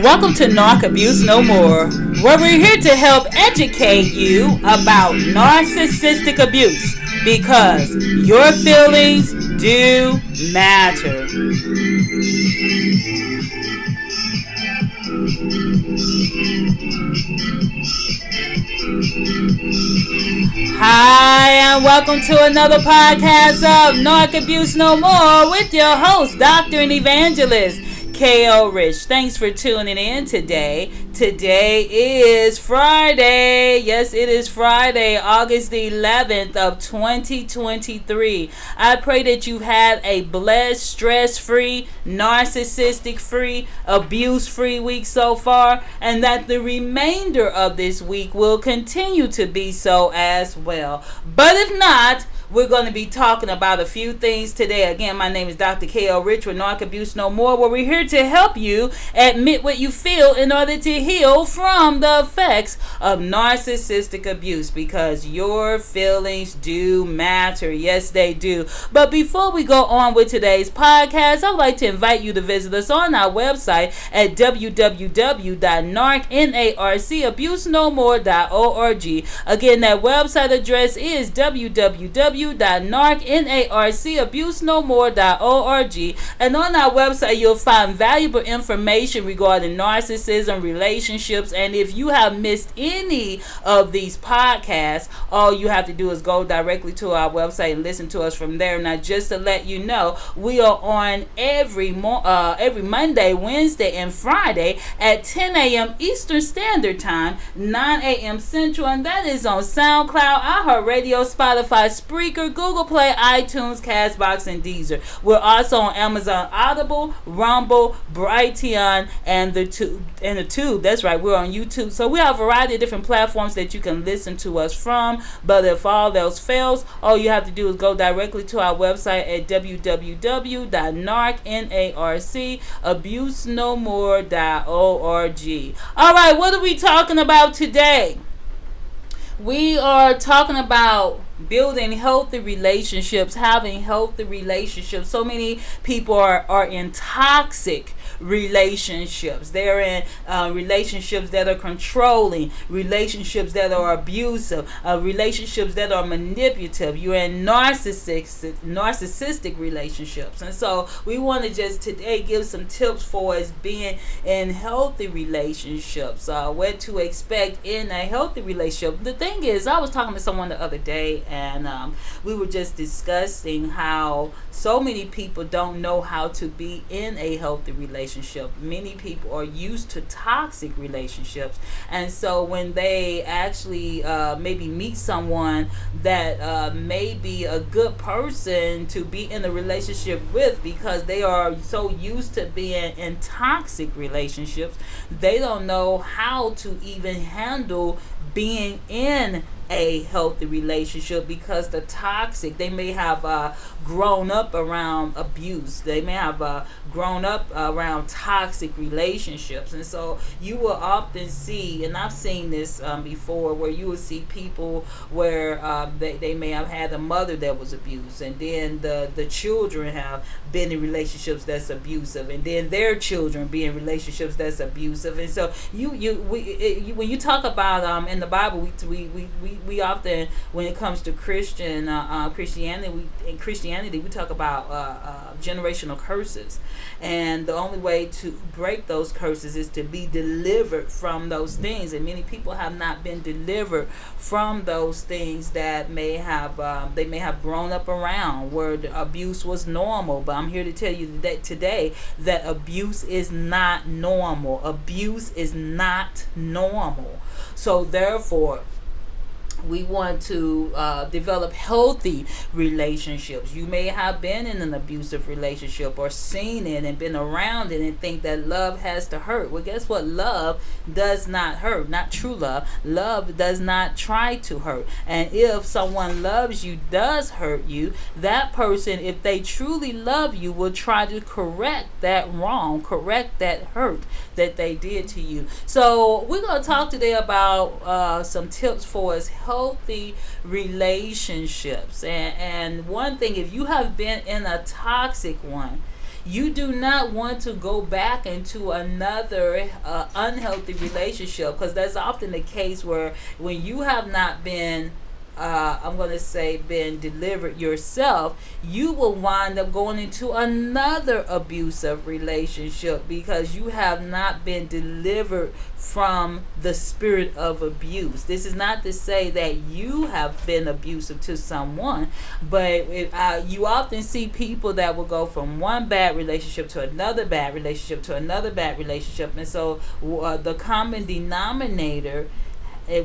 Welcome to Narc Abuse No More, where we're here to help educate you about narcissistic abuse because your feelings do matter. Hi, and welcome to another podcast of Narc Abuse No More with your host, Doctor and Evangelist K.O. Rich. Thanks for tuning in today. Today is Friday. Yes, it is Friday, August the 11th of 2023. I pray that you've had a blessed, stress-free, narcissistic-free, abuse-free week so far, and that the remainder of this week will continue to be so as well. But if not, we're going to be talking about a few things today. Again, my name is Dr. K.O. Rich with Narc Abuse No More, where we're here to help you admit what you feel in order to heal from the effects of narcissistic abuse, because your feelings do matter. Yes, they do. But before we go on with today's podcast, I would like to invite you to visit us on our website at www.narcabusenomore.org. Again, that website address is www.narcabusenomore.org, and on our website you'll find valuable information regarding narcissism, relationships, and if you have missed any of these podcasts, all you have to do is go directly to our website and listen to us from there. Now, just to let you know, we are on every Monday, Wednesday, and Friday at 10 a.m. Eastern Standard Time, 9 a.m. Central, and that is on SoundCloud, iHeartRadio, Spotify, Spreaker, Google Play, iTunes, Castbox, and Deezer. We're also on Amazon Audible, Rumble, Brighteon, and the Tube. That's right, we're on YouTube. So we have a variety of different platforms that you can listen to us from. But if all else fails, all you have to do is go directly to our website at www.narcabusenomore.org. All right, what are we talking about today? We are talking about building healthy relationships, having healthy relationships. So many people are in toxic relationships. They're in relationships that are controlling, relationships that are abusive, relationships that are manipulative. You're in narcissistic relationships. And so we want to just today give some tips for us being in healthy relationships, what to expect in a healthy relationship. The thing is, I was talking to someone the other day, and we were just discussing how so many people don't know how to be in a healthy relationship. Many people are used to toxic relationships, and so when they actually maybe meet someone that may be a good person to be in a relationship with, because they are so used to being in toxic relationships, they don't know how to even handle being in a healthy relationship, because the toxic, they may have grown up around abuse, they may have grown up around toxic relationships. And so you will often see, and I've seen this before, where you will see people where they may have had a mother that was abused, and then the children have been in relationships that's abusive, and then their children be in relationships that's abusive. And so when you talk about in the Bible, we often, when it comes to Christianity, we talk about generational curses, and the only way to break those curses is to be delivered from those things. And many people have not been delivered from those things that may have they may have grown up around where the abuse was normal. But I'm here to tell you that today that abuse is not normal. Abuse is not normal. So therefore, we want to develop healthy relationships. You may have been in an abusive relationship or seen it and been around it and think that love has to hurt. Well, guess what? Love does not hurt. Not true love. Love does not try to hurt. And if someone loves you, does hurt you, that person, if they truly love you, will try to correct that wrong, correct that hurt that they did to you. So we're going to talk today about some tips for us healthy relationships. And one thing, if you have been in a toxic one, You do not want to go back into another unhealthy relationship, because that's often the case where when you have not been I'm going to say been delivered yourself, you will wind up going into another abusive relationship because you have not been delivered from the spirit of abuse. This is not to say that you have been abusive to someone, but you often see people that will go from one bad relationship to another bad relationship to another bad relationship. And so the common denominator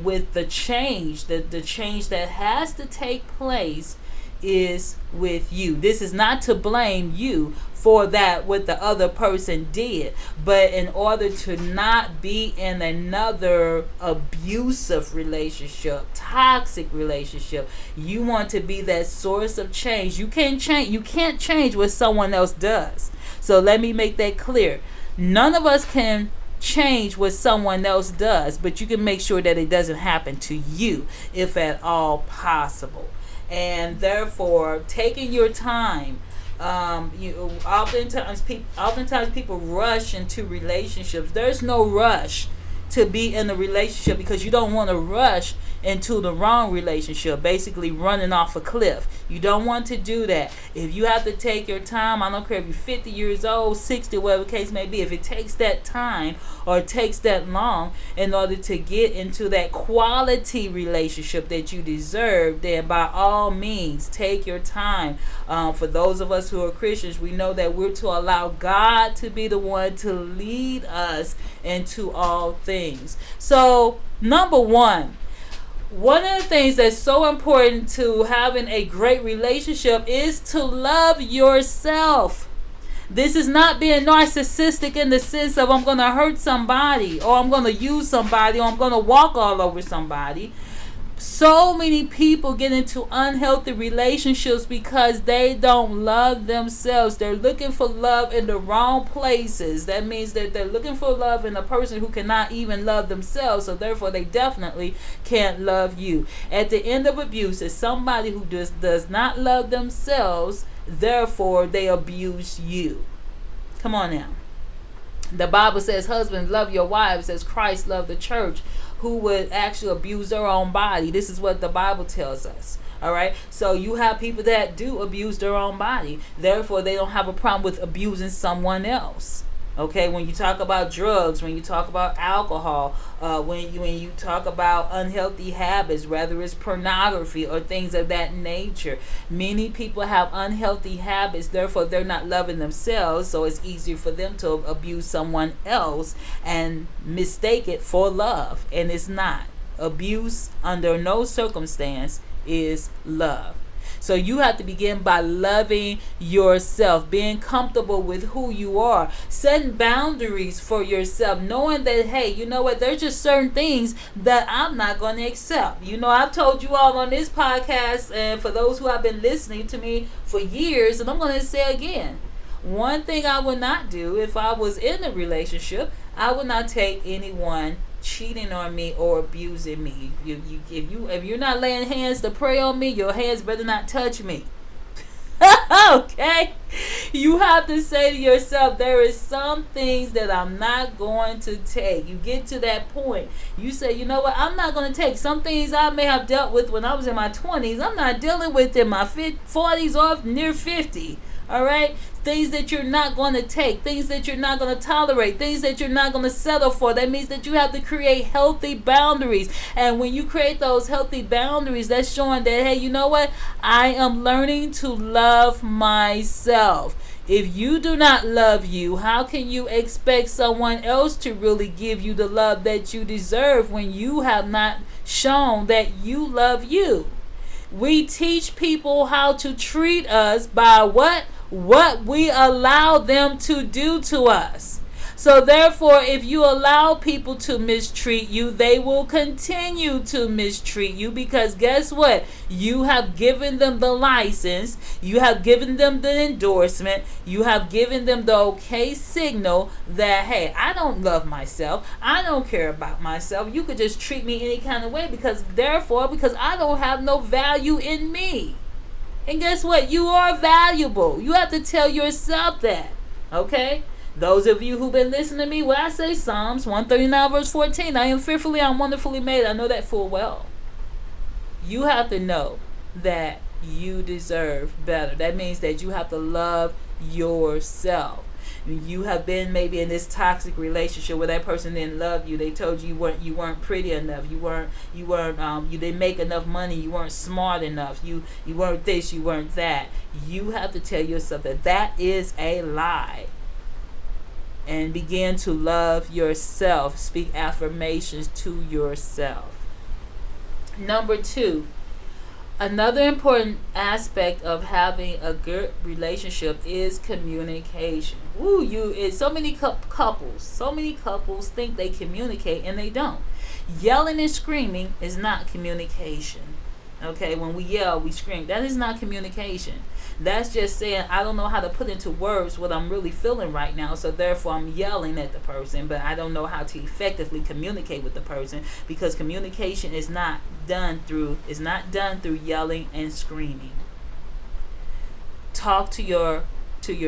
with the change, the change that has to take place is with you. This is not to blame you for that what the other person did, but in order to not be in another abusive relationship, toxic relationship, you want to be that source of change. You can't change what someone else does. So let me make that clear. None of us can change what someone else does, but you can make sure that it doesn't happen to you if at all possible. And therefore, taking your time. Oftentimes people rush into relationships. There's no rush to be in a relationship because you don't want to rush into the wrong relationship, basically running off a cliff. You don't want to do that. If you have to take your time, I don't care if you're 50 years old, 60, whatever the case may be, if it takes that time or it takes that long in order to get into that quality relationship that you deserve, then by all means, take your time. For those of us who are Christians, we know that we're to allow God to be the one to lead us into all things. So, number one of the things that's so important to having a great relationship is to love yourself. This is not being narcissistic in the sense of I'm going to hurt somebody or I'm going to use somebody or I'm going to walk all over somebody. So many people get into unhealthy relationships because they don't love themselves. They're looking for love in the wrong places. That means that they're looking for love in a person who cannot even love themselves. So therefore, they definitely can't love you. At the end of abuse is somebody who does not love themselves. Therefore, they abuse you. Come on now. The Bible says, husbands, love your wives as Christ loved the church, who would actually abuse their own body. This is what the Bible tells us. All right. So you have people that do abuse their own body. Therefore, they don't have a problem with abusing someone else. Okay, when you talk about drugs, when you talk about alcohol, when you talk about unhealthy habits, whether it's pornography or things of that nature, many people have unhealthy habits. Therefore, they're not loving themselves, so it's easier for them to abuse someone else and mistake it for love, and it's not. Abuse under no circumstance is love. So you have to begin by loving yourself, being comfortable with who you are, setting boundaries for yourself, knowing that, hey, you know what, there's just certain things that I'm not going to accept. You know, I've told you all on this podcast, and for those who have been listening to me for years, and I'm going to say again, one thing I would not do if I was in a relationship, I would not take anyone cheating on me or abusing me. If you're not laying hands to pray on me, your hands better not touch me. Okay? You have to say to yourself, there is some things that I'm not going to take. You get to that point. You say, you know what, I'm not going to take some things I may have dealt with when I was in my 20s. I'm not dealing with in my 40s or near 50. All right? Things that you're not going to take, things that you're not going to tolerate, things that you're not going to settle for. That means that you have to create healthy boundaries. And when you create those healthy boundaries, that's showing that, hey, you know what? I am learning to love myself. If you do not love you, how can you expect someone else to really give you the love that you deserve when you have not shown that you love you? We teach people how to treat us by what we allow them to do to us. So therefore, if you allow people to mistreat you, they will continue to mistreat you, because guess what? You have given them the license, you have given them the endorsement, you have given them the okay signal that, hey, I don't love myself, I don't care about myself, you could just treat me any kind of way because I don't have no value in me. And guess what? You are valuable. You have to tell yourself that. Okay? Those of you who've been listening to me, well, I say Psalms 139 verse 14. I am fearfully, I'm wonderfully made. I know that full well. You have to know that you deserve better. That means that you have to love yourself. You have been maybe in this toxic relationship where that person didn't love you. They told you you weren't pretty enough. You didn't make enough money. You weren't smart enough. You weren't this. You weren't that. You have to tell yourself that is a lie. And begin to love yourself. Speak affirmations to yourself. Number 2, another important aspect of having a good relationship is communication. So many couples think they communicate and they don't. Yelling and screaming is not communication. Okay, when we yell, we scream. That is not communication. That's just saying, I don't know how to put into words what I'm really feeling right now, so therefore I'm yelling at the person, but I don't know how to effectively communicate with the person, because communication is not done through yelling and screaming. Talk to your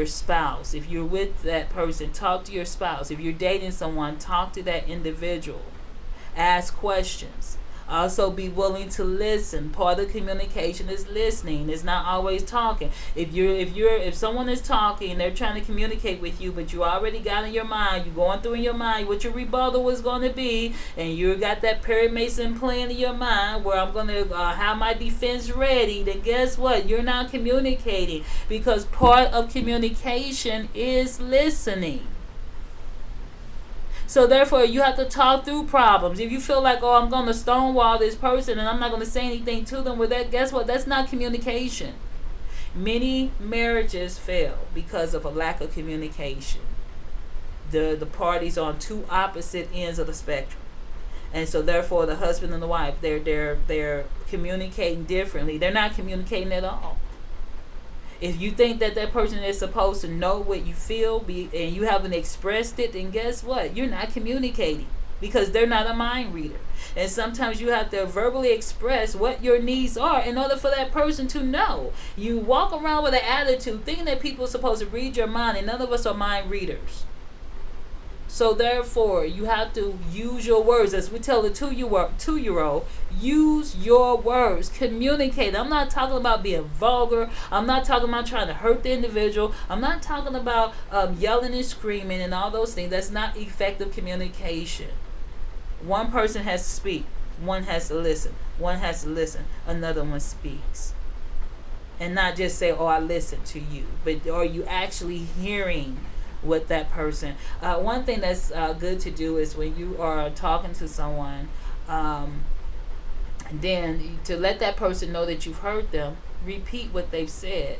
spouse. If you're with that person, talk to your spouse. If you're dating someone, talk to that individual. Ask questions. Also, be willing to listen. Part of communication is listening. It's not always talking. If someone is talking and they're trying to communicate with you, but you already got in your mind, you're going through in your mind what your rebuttal is going to be, and you got that Perry Mason plan in your mind where I'm going to have my defense ready, then guess what? You're not communicating, because part of communication is listening. So therefore, you have to talk through problems. If you feel like, I'm going to stonewall this person and I'm not going to say anything to them, guess what? That's not communication. Many marriages fail because of a lack of communication. The parties on two opposite ends of the spectrum. And so therefore, the husband and the wife, they're communicating differently. They're not communicating at all. If you think that person is supposed to know what you feel and you haven't expressed it, then guess what? You're not communicating, because they're not a mind reader. And sometimes you have to verbally express what your needs are in order for that person to know. You walk around with an attitude thinking that people are supposed to read your mind, and none of us are mind readers. So therefore, you have to use your words. As we tell the 2-year-old, use your words. Communicate. I'm not talking about being vulgar. I'm not talking about trying to hurt the individual. I'm not talking about yelling and screaming and all those things. That's not effective communication. One person has to speak. One has to listen. One has to listen. Another one speaks. And not just say, I listen to you. But are you actually hearing with that person? One thing that's good to do is when you are talking to someone, then to let that person know that you've heard them, repeat what they've said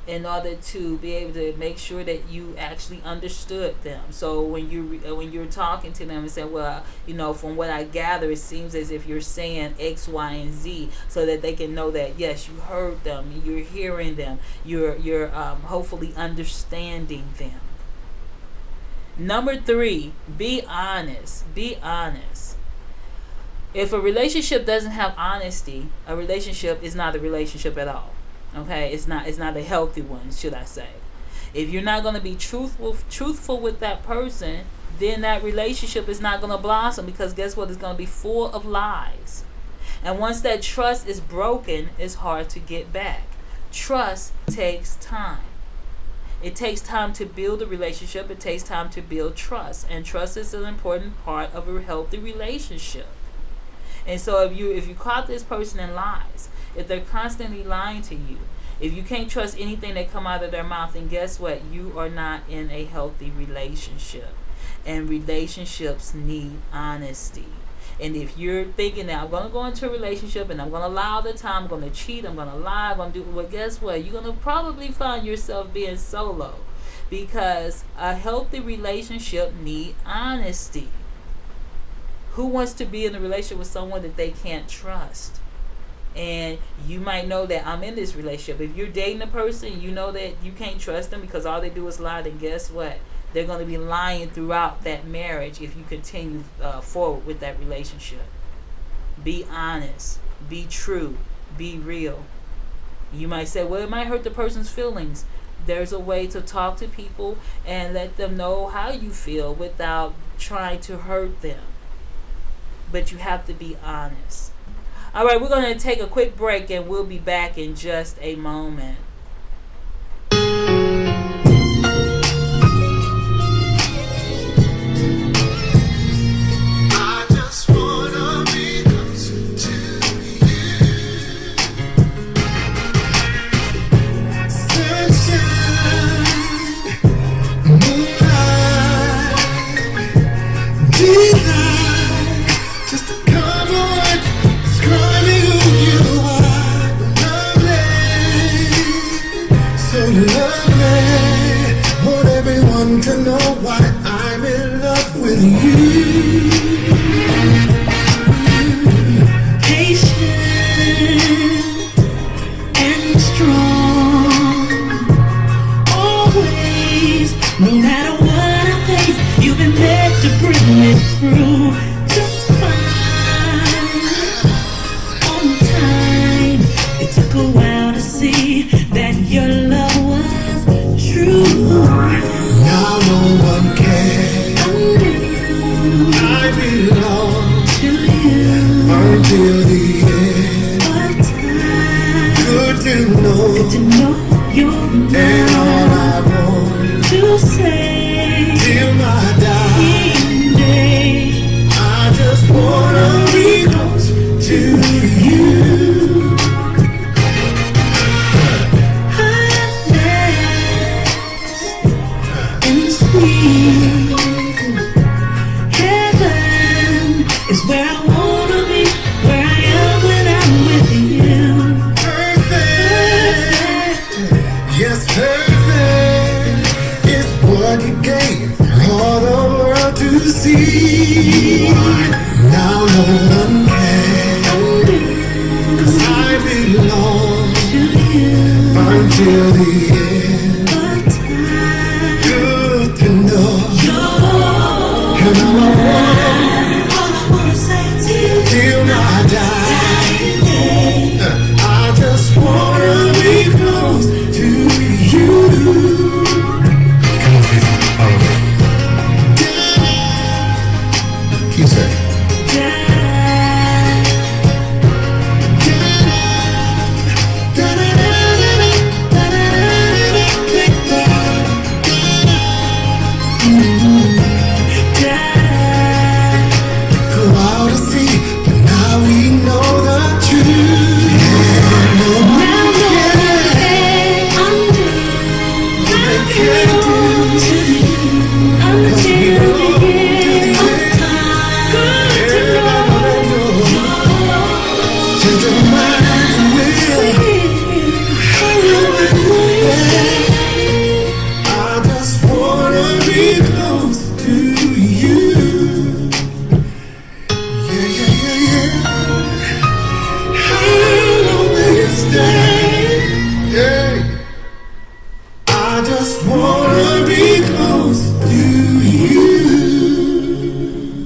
in order to be able to make sure that you actually understood them. So when you're talking to them and say, from what I gather, it seems as if you're saying X, Y, and Z, so that they can know that yes, you heard them, you're hearing them, you're hopefully understanding them. Number 3, be honest. Be honest. If a relationship doesn't have honesty, a relationship is not a relationship at all. Okay? It's not a healthy one, should I say. If you're not going to be truthful with that person, then that relationship is not going to blossom, because guess what? It's going to be full of lies. And once that trust is broken, it's hard to get back. Trust takes time. It takes time to build a relationship. It takes time to build trust. And trust is an important part of a healthy relationship. And so if you caught this person in lies, if they're constantly lying to you, if you can't trust anything that come out of their mouth, then guess what? You are not in a healthy relationship. And relationships need honesty. And if you're thinking that I'm going to go into a relationship and I'm going to lie all the time, I'm going to cheat, I'm going to lie, I'm going to do, well, guess what? You're going to probably find yourself being solo, because a healthy relationship needs honesty. Who wants to be in a relationship with someone that they can't trust? And you might know that I'm in this relationship. If you're dating a person, you know that you can't trust them because all they do is lie, then guess what? They're going to be lying throughout that marriage if you continue forward with that relationship. Be honest. Be true. Be real. You might say, well, it might hurt the person's feelings. There's a way to talk to people and let them know how you feel without trying to hurt them. But you have to be honest. All right, we're going to take a quick break and we'll be back in just a moment. To know why I'm in love with you. Patient and strong, always, no matter what I face, you've been there to bring me through. Just fine, on time. It took a while to see that your love was true. Now no one can undo. I belong to you until the end of time. Good to know you're mine. And all I want to say till my dying day, I just wanna be close to you. Heaven is where I wanna be, where I am when I'm with you. Perfect, yes, perfect is what you gave all the world to see. Now no one can undo, 'cause I belong to you until the end of time. Good to know. And all I wanna say to you till I die, I just wanna be close to you. Come on, people, follow me. You say.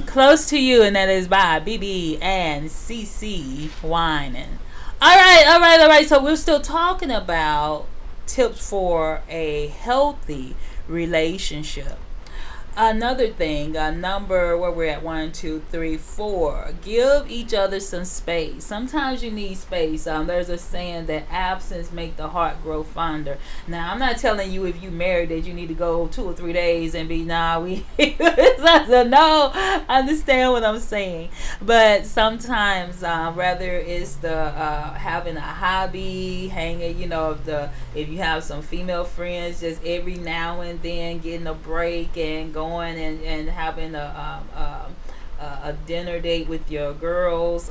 Close to You, and that is by BB and CC Whining. All right. So we're still talking about tips for a healthy relationship. Another thing, number where we're at 1, 2, 3, 4. Give each other some space. Sometimes you need space. There's a saying that absence make the heart grow fonder. Now, I'm not telling you if you married that you need to go 2 or 3 days and be no. Understand what I'm saying? But sometimes, whether it's the having a hobby, hanging, if you have some female friends, just every now and then getting a break and going and having a dinner date with your girls,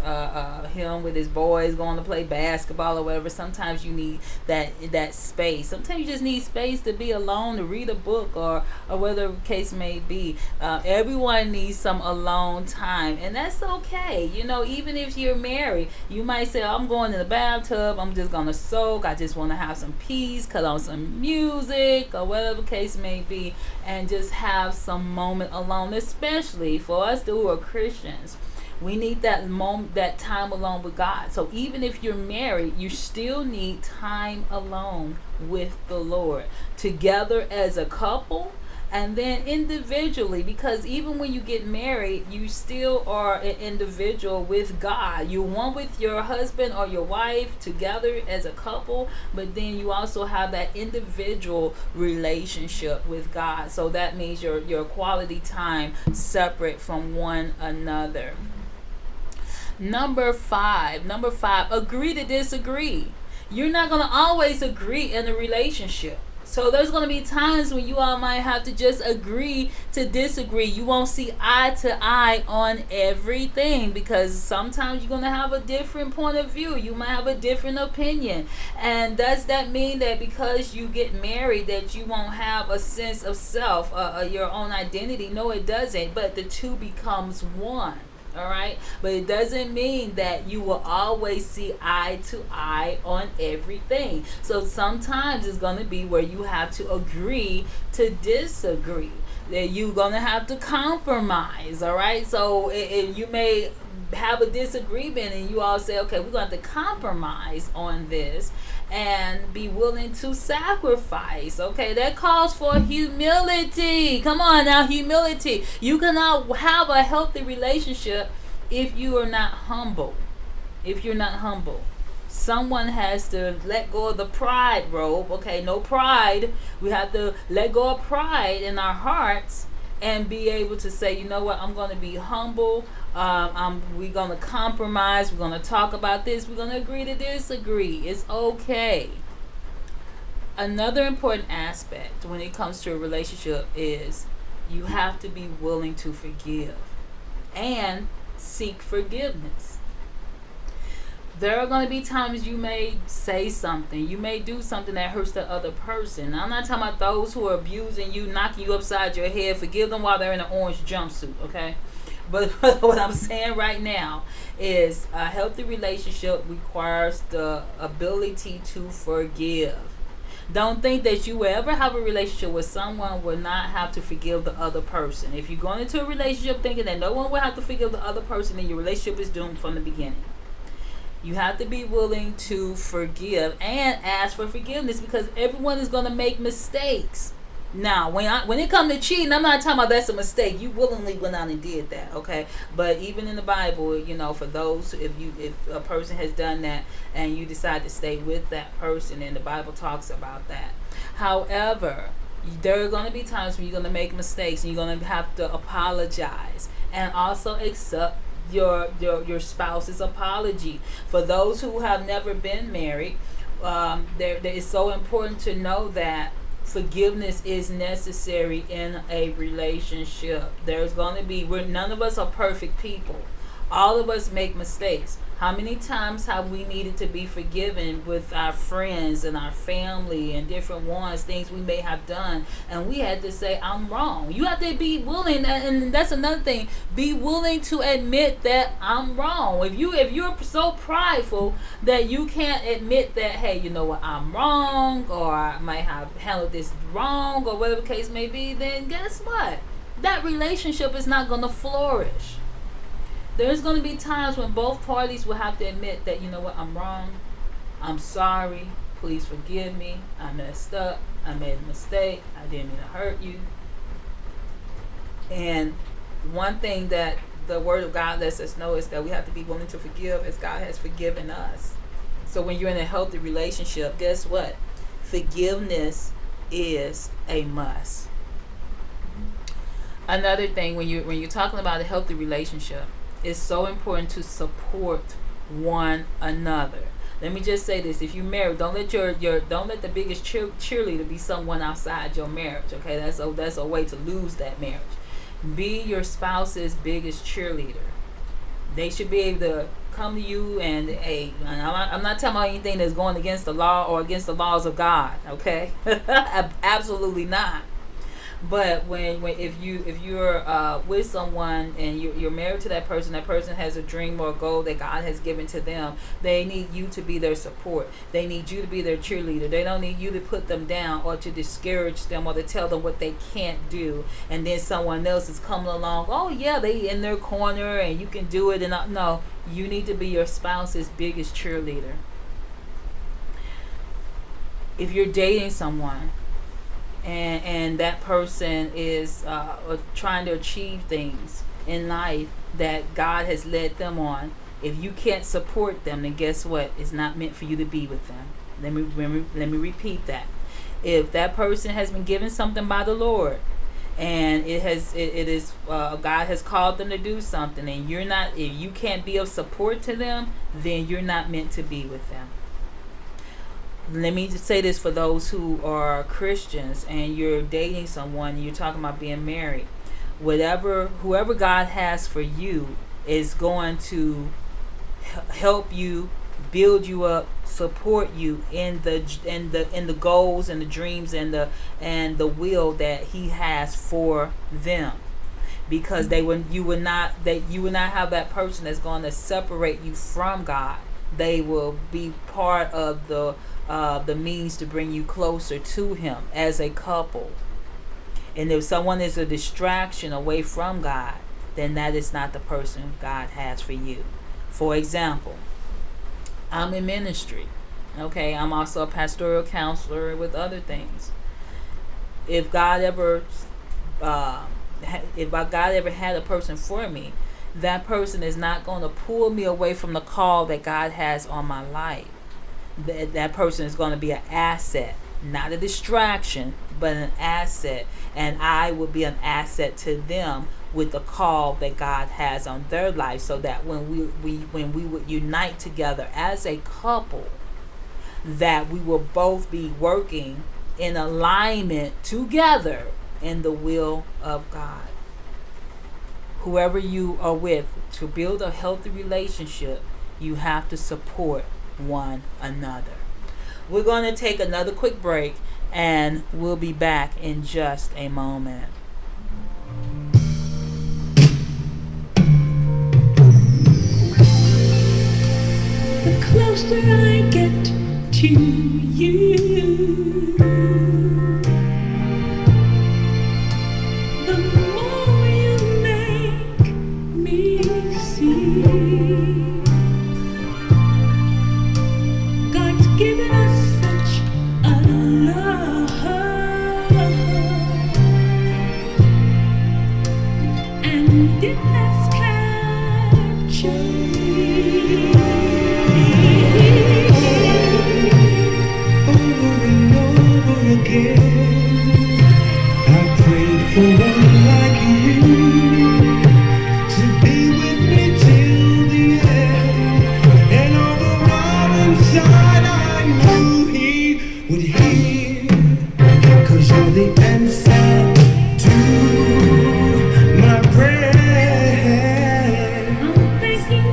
him with his boys going to play basketball or whatever. Sometimes you need that space. Sometimes you just need space to be alone, to read a book or whatever the case may be. Everyone needs some alone time, and that's okay. Even if you're married, you might say, I'm going in the bathtub, I'm just gonna soak, I just want to have some peace, cut on some music or whatever the case may be, and just have some moment alone. Especially for us who are Christians, We need that moment, that time alone with God. So even if you're married, you still need time alone with the Lord, together as a couple, and then individually, because even when you get married, you still are an individual with God. You're one with your husband or your wife together as a couple, but then you also have that individual relationship with God. So that means your quality time separate from one another. Number five, agree to disagree. You're not going to always agree in a relationship. So there's going to be times when you all might have to just agree to disagree. You won't see eye to eye on everything, because sometimes you're going to have a different point of view. You might have a different opinion. And does that mean that because you get married that you won't have a sense of self, your own identity? No, it doesn't. But the two becomes one. All right, but it doesn't mean that you will always see eye to eye on everything. So sometimes it's going to be where you have to agree to disagree, that you're going to have to compromise. All right, so you may have a disagreement and you all say, okay, we're going to have to compromise on this and be willing to sacrifice. Okay, that calls for humility. Come on now, humility. You cannot have a healthy relationship if you are not humble. If you're not humble, someone has to let go of the pride robe. Okay, no pride. We have to let go of pride in our hearts and be able to say, you know what, I'm going to be humble. We're going to compromise. We're going to talk about this. We're going to agree to disagree. It's okay. Another important aspect when it comes to a relationship is you have to be willing to forgive and seek forgiveness. There are going to be times you may say something, you may do something that hurts the other person. I'm not talking about those who are abusing you, knocking you upside your head. Forgive them while they're in an orange jumpsuit, okay? But what I'm saying right now is a healthy relationship requires the ability to forgive. Don't think that you will ever have a relationship where someone will not have to forgive the other person. If you're going into a relationship thinking that no one will have to forgive the other person, then your relationship is doomed from the beginning. You have to be willing to forgive and ask for forgiveness, because everyone is going to make mistakes. Now, when it comes to cheating, I'm not talking about that's a mistake. You willingly went out and did that, okay? But even in the Bible, you know, for those, if a person has done that and you decide to stay with that person, and the Bible talks about that. However, there are going to be times when you're going to make mistakes and you're going to have to apologize and also accept your spouse's apology. For those who have never been married, there is so important to know that forgiveness is necessary in a relationship. There's going to be, none of us are perfect people. All of us make mistakes. How many times have we needed to be forgiven with our friends and our family and different ones, things we may have done, and we had to say, I'm wrong. You have to be willing, and that's another thing, be willing to admit that I'm wrong. If you're so prideful that you can't admit that, hey, you know what, I'm wrong, or I might have handled this wrong, or whatever the case may be, then guess what? That relationship is not going to flourish. There's going to be times when both parties will have to admit that, you know what, I'm wrong. I'm sorry. Please forgive me. I messed up. I made a mistake. I didn't mean to hurt you. And one thing that the Word of God lets us know is that we have to be willing to forgive as God has forgiven us. So when you're in a healthy relationship, guess what? Forgiveness is a must. Another thing, when you're talking about a healthy relationship, it's so important to support one another. Let me just say this: if you're married, don't let don't let the biggest cheerleader be someone outside your marriage. Okay, that's a way to lose that marriage. Be your spouse's biggest cheerleader. They should be able to come to you and, hey, I'm not talking about anything that's going against the law or against the laws of God. Okay, absolutely not. But when if you're with someone and you're married to that person has a dream or a goal that God has given to them, they need you to be their support. They need you to be their cheerleader. They don't need you to put them down or to discourage them or to tell them what they can't do. And then someone else is coming along, oh yeah, they in their corner and you can do it. And no, you need to be your spouse's biggest cheerleader. If you're dating someone and that person is trying to achieve things in life that God has led them on, if you can't support them, then guess what? It's not meant for you to be with them. Let me repeat that. If that person has been given something by the Lord, and it is God has called them to do something, and if you can't be of support to them, then you're not meant to be with them. Let me just say this for those who are Christians and you're dating someone and you're talking about being married. Whoever God has for you is going to help you, build you up, support you in the goals and the dreams and the will that He has for them. Because you would not have that person that's going to separate you from God. They will be part of the means to bring you closer to Him as a couple. And if someone is a distraction away from God, then that is not the person God has for you. For example, I'm in ministry. Okay, I'm also a pastoral counselor with other things. If God ever had a person for me, that person is not going to pull me away from the call that God has on my life. That person is going to be an asset, not a distraction, but an asset, and I will be an asset to them with the call that God has on their life, so that when we would unite together as a couple, that we will both be working in alignment together in the will of God. Whoever you are with, to build a healthy relationship, you have to support one another. We're going to take another quick break and we'll be back in just a moment. The closer I get to you, the more you make me see. God's given us such a love, and it has captured me. Over and over again, I prayed for one like you to be with me till the end, and all the while inside I knew He would hear, 'cause you're the answer to my prayer. I'm thanking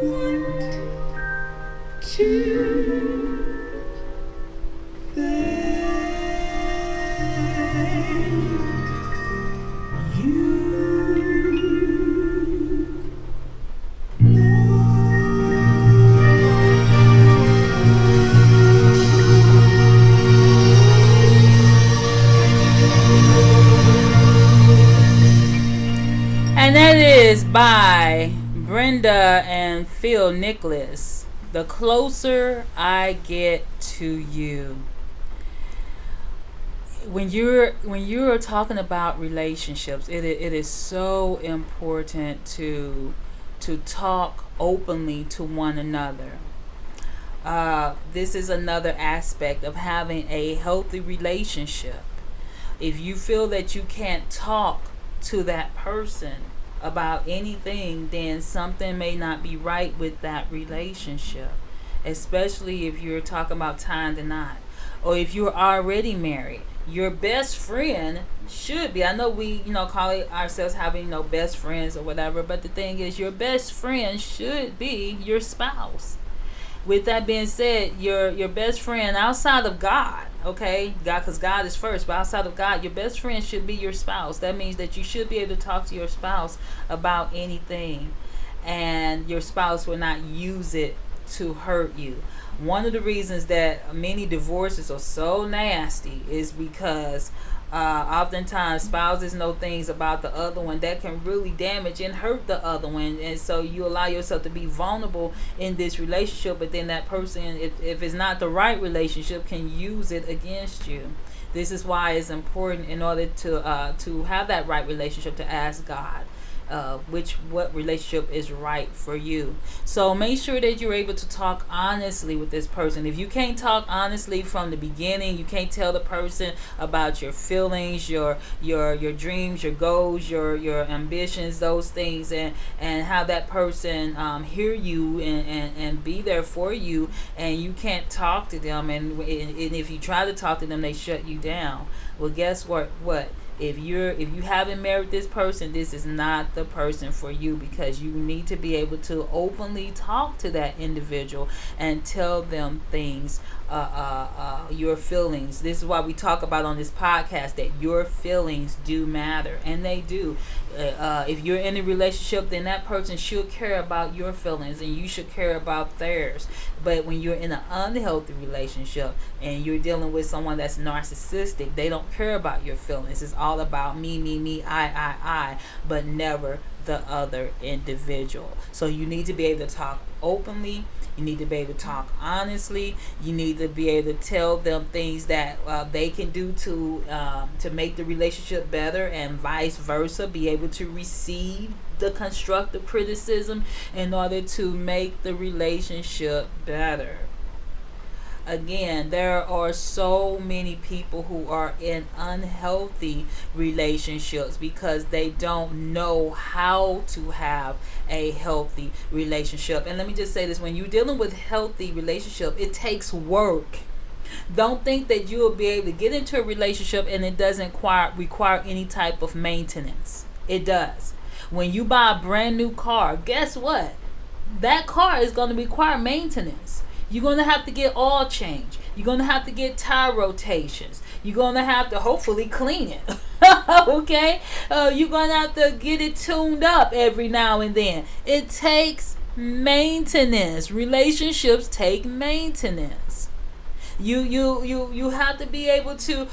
One, two, thank And that is by Brenda and Phil Nicholas. The Closer I Get to You. When you're talking about relationships, it is so important to talk openly to one another. This is another aspect of having a healthy relationship. If you feel that you can't talk to that person about anything, then something may not be right with that relationship, especially if you're talking about tying the knot, or if you're already married. Your best friend should be, I know we call it ourselves having best friends or whatever, but the thing is, your best friend should be your spouse. With that being said, your best friend outside of God, okay, God, because God is first, but outside of God, your best friend should be your spouse. That means that you should be able to talk to your spouse about anything, and your spouse will not use it to hurt you. One of the reasons that many divorces are so nasty is because oftentimes spouses know things about the other one that can really damage and hurt the other one, and so you allow yourself to be vulnerable in this relationship, but then that person, if it's not the right relationship, can use it against you. This is why it's important, in order to have that right relationship, to ask God what relationship is right for you. So make sure that you're able to talk honestly with this person. If you can't talk honestly from the beginning, you can't tell the person about your feelings, your dreams, your goals, your ambitions, those things, and have that person hear you and be there for you, and you can't talk to them, and if you try to talk to them, they shut you down. Well, guess what? If you haven't married this person, this is not the person for you, because you need to be able to openly talk to that individual and tell them things, your feelings. This is why we talk about on this podcast that your feelings do matter, and they do. If you're in a relationship, then that person should care about your feelings, and you should care about theirs. But when you're in an unhealthy relationship and you're dealing with someone that's narcissistic, they don't care about your feelings. It's all about me, I, but never the other individual. So you need to be able to talk openly. You need to be able to talk honestly. You need to be able to tell them things that they can do to make the relationship better, and vice versa. Be able to receive the constructive criticism in order to make the relationship better. Again, there are so many people who are in unhealthy relationships because they don't know how to have a healthy relationship. And let me just say this: when you're dealing with healthy relationship, it takes work. Don't think that you'll be able to get into a relationship and it doesn't require any type of maintenance. It does. When you buy a brand new car, guess what? That car is going to require maintenance. You're going to have to get oil change. You're going to have to get tire rotations. You're going to have to hopefully clean it. Okay? You're going to have to get it tuned up every now and then. It takes maintenance. Relationships take maintenance. You have to be able to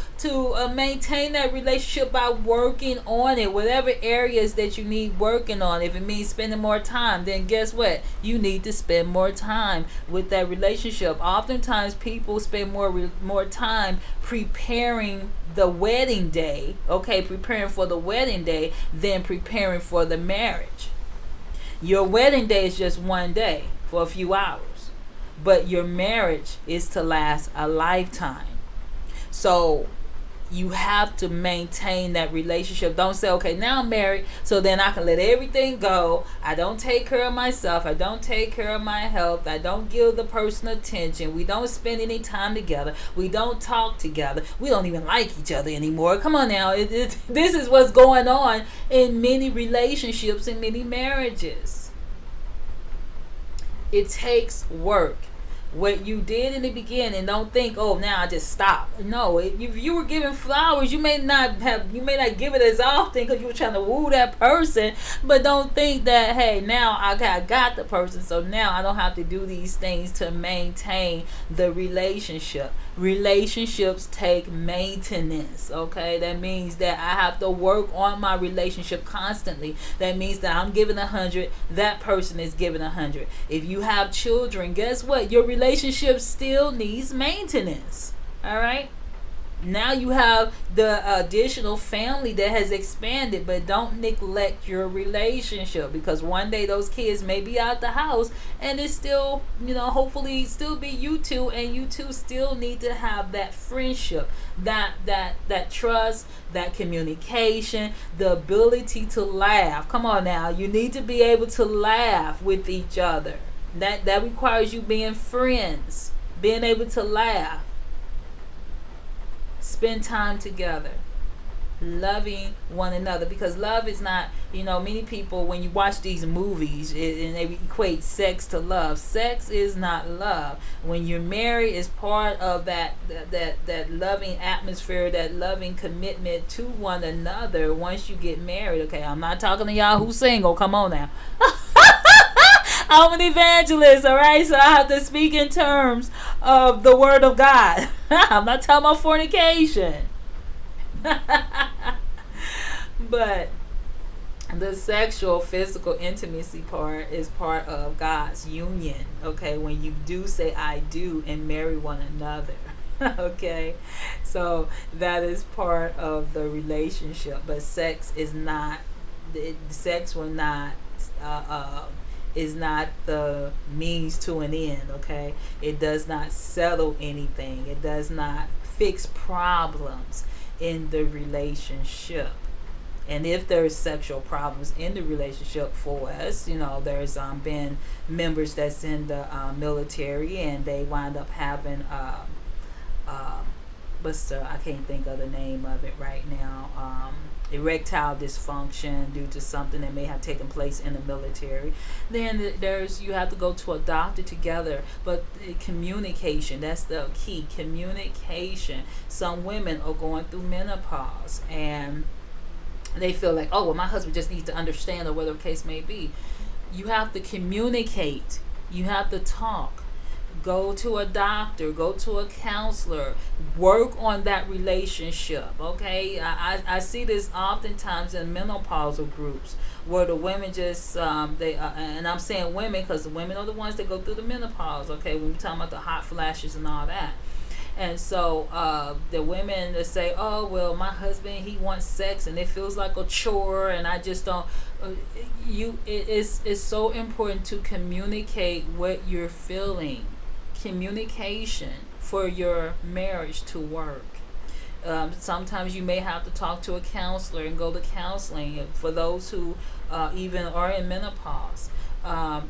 maintain that relationship by working on it, whatever areas that you need working on. If it means spending more time, then guess what? You need to spend more time with that relationship. Oftentimes people spend more time preparing the wedding day, okay, preparing for the wedding day, than preparing for the marriage. Your wedding day is just one day for a few hours, but your marriage is to last a lifetime. So You have to maintain that relationship. Don't say, okay, now I'm married, so then I can let everything go. I don't take care of myself. I don't take care of my health. I don't give the person attention. We don't spend any time together. We don't talk together. We don't even like each other anymore. Come on now. This is what's going on in many relationships and many marriages. It takes work. What you did in the beginning, don't think, oh, now I just stop. No, if you were giving flowers, you may not give it as often because you were trying to woo that person, but don't think that, hey, now I got the person, so now I don't have to do these things to maintain the relationship. Relationships take maintenance, okay? That means that I have to work on my relationship constantly. That means that I'm giving 100, that person is giving 100. If you have children, guess what? Your relationship still needs maintenance, all right? Now you have the additional family that has expanded, but don't neglect your relationship, because one day those kids may be out the house and it's still, hopefully still be you two, and you two still need to have that friendship, that trust, that communication, the ability to laugh. Come on now, you need to be able to laugh with each other. That requires you being friends, being able to laugh. Spend time together, loving one another, because love is not, many people, when you watch these movies and they equate sex to love. Sex is not love. When you're married, it's part of that loving atmosphere, that loving commitment to one another once you get married. Okay, I'm not talking to y'all who's single. Come on now. I'm an evangelist, all right? So I have to speak in terms of the word of God. I'm not talking about fornication. But the sexual, physical intimacy part is part of God's union, okay? When you do say I do and marry one another, okay? So that is part of the relationship. But sex is not, sex will not, is not the means to an end, okay? It does not settle anything. It does not fix problems in the relationship. And if there's sexual problems in the relationship for us, there's been members that's in the military, and they wind up having I can't think of the name of it right now. Erectile dysfunction due to something that may have taken place in the military. Then you have to go to a doctor together. But communication, that's the key. Communication. Some women are going through menopause and they feel like, oh, well, my husband just needs to understand, or whatever the case may be. You have to communicate. You have to talk. Go to a doctor, go to a counselor, work on that relationship, okay? I see this oftentimes in menopausal groups where the women just, and I'm saying women because the women are the ones that go through the menopause, okay? When we're talking about the hot flashes and all that. And so the women that say, oh, well, my husband, he wants sex and it feels like a chore and I just don't. It's so important to communicate what you're feeling. Communication for your marriage to work. Sometimes you may have to talk to a counselor and go to counseling for those who even are in menopause. And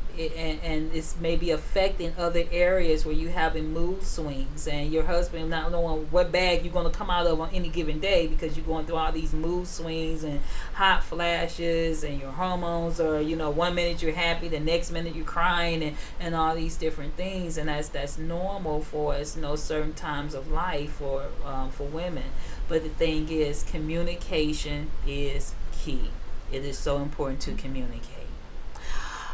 it's maybe affecting other areas where you having mood swings and your husband not knowing what bag you're going to come out of on any given day because you're going through all these mood swings and hot flashes, and your hormones are, 1 minute you're happy, the next minute you're crying, and all these different things. And that's normal for us, certain times of life for women. But the thing is, communication is key. It is so important to communicate.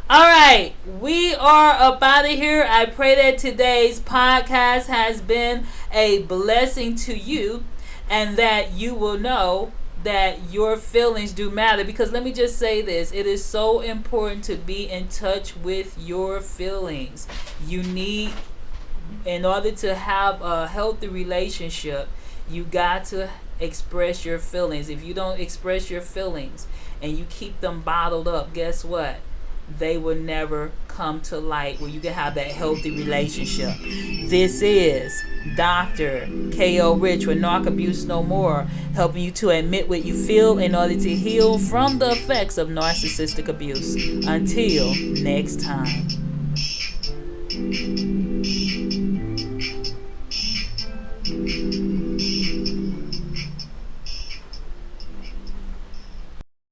All right, we are up out of here. I pray that today's podcast has been a blessing to you, and that you will know that your feelings do matter. Because let me just say this, it is so important to be in touch with your feelings. You need, in order to have a healthy relationship, you got to express your feelings. If you don't express your feelings and you keep them bottled up, guess what? they will never come to light where you can have that healthy relationship. This is Dr. K.O. Rich with Narc Abuse No More, helping you to admit what you feel in order to heal from the effects of narcissistic abuse. Until next time.